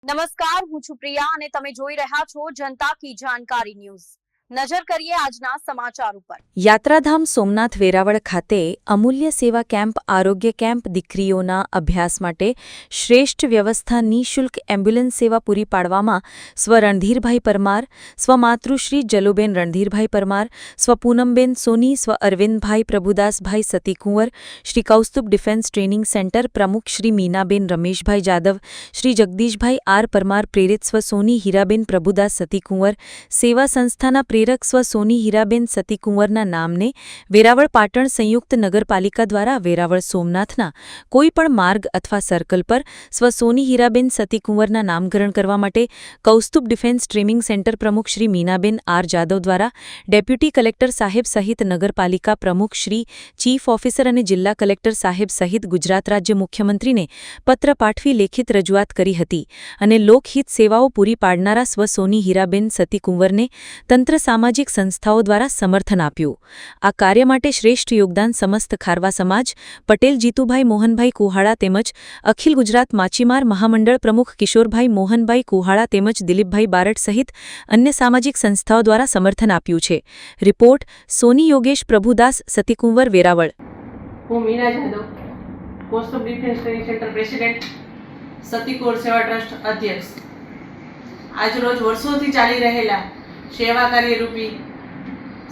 નમસ્કાર, હું છું પ્રિયા અને તમે જોઈ રહ્યા છો જનતા કી જાણકારી ન્યૂઝ। નજર કરીએ આજના સમાચાર ઉપર। યાત્રાધામ સોમનાથ વેરાવળ ખાતે અમૂલ્ય સેવા કેમ્પ આરોગ્ય કેમ્પ દીકરીઓના અભ્યાસ માટે શ્રેષ્ઠ વ્યવસ્થા નિઃશુલ્ક એમ્બ્યુલન્સ સેવા પૂરી પાડવામાં સ્વ રણધીરભાઈ પરમાર, સ્વ માતૃશ્રી જલુબેન રણધીરભાઈ પરમાર, સ્વ પૂનમબેન સોની, સ્વ Arvindbhai Prabhudasbhai Satikunvar, Shri Kaustubh defence training centre પ્રમુખ શ્રી મીનાબેન રમેશભાઈ જાદવ, શ્રી જગદીશભાઈ આર પરમાર પ્રેરિત સ્વ સોની હીરાબેન પ્રભુદાસ સતીકુંવર, સેવા સંસ્થાના પ્રેરક સ્વ સોની હીરાબેન સતીકુંવરના નામને વેરાવળ પાટણ સંયુક્ત નગરપાલિકા દ્વારા વેરાવળ સોમનાથના કોઈપણ માર્ગ અથવા સર્કલ પર સ્વ સોની હીરાબેન સતીકુંવરના નામકરણ કરવા માટે કૌસ્તુભ ડિફેન્સ ટ્રેનિંગ સેન્ટર પ્રમુખ શ્રી મીનાબેન આર જાદવ દ્વારા ડેપ્યુટી કલેક્ટર સાહેબ સહિત નગરપાલિકા પ્રમુખ શ્રી, ચીફ ઓફિસર અને જિલ્લા કલેક્ટર સાહેબ સહિત ગુજરાત રાજ્ય મુખ્યમંત્રીને પત્ર પાઠવી લેખિત રજૂઆત કરી હતી અને લોકહિત સેવાઓ પૂરી પાડનારા સ્વ સોની હીરાબેન સતીકુંવરને તંત્ર સામાજિક સંસ્થાઓ દ્વારા સમર્થન આપ્યું। આ કાર્ય માટે શ્રેષ્ઠ યોગદાન સમસ્ત ખારવા સમાજ, પટેલ જીતુભાઈ મોહનભાઈ કુહાડા તેમજ અખિલ ગુજરાત માછીમાર મહામંડળ પ્રમુખ કિશોરભાઈ મોહનભાઈ કુહાડા તેમજ દિલીપભાઈ બારડ સહિત અન્ય સામાજિક સંસ્થાઓ દ્વારા સમર્થન આપ્યું છે। રિપોર્ટ સોની યોગેશ પ્રભુદાસ સતીકુંવર વેરાવળ। હું Meena Jadav, Kaustubh defence training centre president, Satikunvar Seva trust અધ્યક્ષ। આજરોજ વર્ષોથી ચાલી રહેલા સેવા કાર્યરૂપી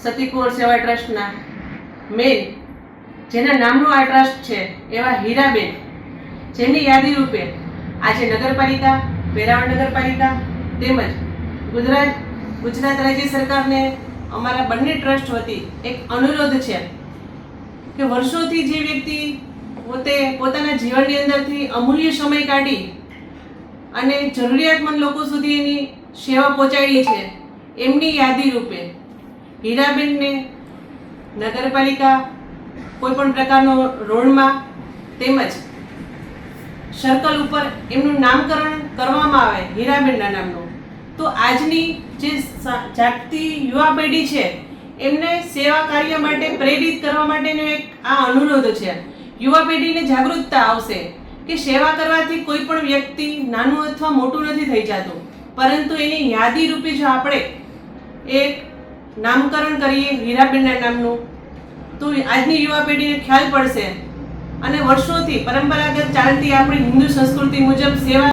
સતીકુંવર સેવા ટ્રસ્ટના મેન જેના નામનું આ ટ્રસ્ટ છે એવા હીરાબેન, જેમની યાદી રૂપે આજે નગરપાલિકા, વેરાવળ નગરપાલિકા તેમજ ગુજરાત રાજ્ય સરકારને અમારા બંને ટ્રસ્ટ વતી એક અનુરોધ છે કે વર્ષોથી જે વ્યક્તિ પોતાના જીવનની અંદરથી અમૂલ્ય સમય કાઢી અને જરૂરિયાતમંદ લોકો સુધી એની સેવા પહોંચાડી છે, એમની યાદી રૂપે હીરાબેનને નગરપાલિકા કોઈપણ પ્રકારનો રોડમાં તેમજ સર્કલ ઉપર એમનું નામકરણ કરવામાં આવે હીરાબેનના નામનું, તો આજની જે જાગતી યુવા પેઢી છે એમને સેવા કાર્ય માટે પ્રેરિત કરવા માટેનો એક આ અનુરોધ છે। યુવા પેઢીને જાગૃતતા આવશે કે સેવા કરવાથી કોઈ પણ વ્યક્તિ નાનું અથવા મોટું નથી થઈ જતું, પરંતુ એની યાદી રૂપે જો આપણે એક નામકરણ કરીએ હીરાબેનના નામનું, તો આજની યુવા પેઢીને ખ્યાલ પડશે અને વર્ષોથી પરંપરાગત ચાલતી આપણી હિન્દુ સંસ્કૃતિ મુજબ સેવા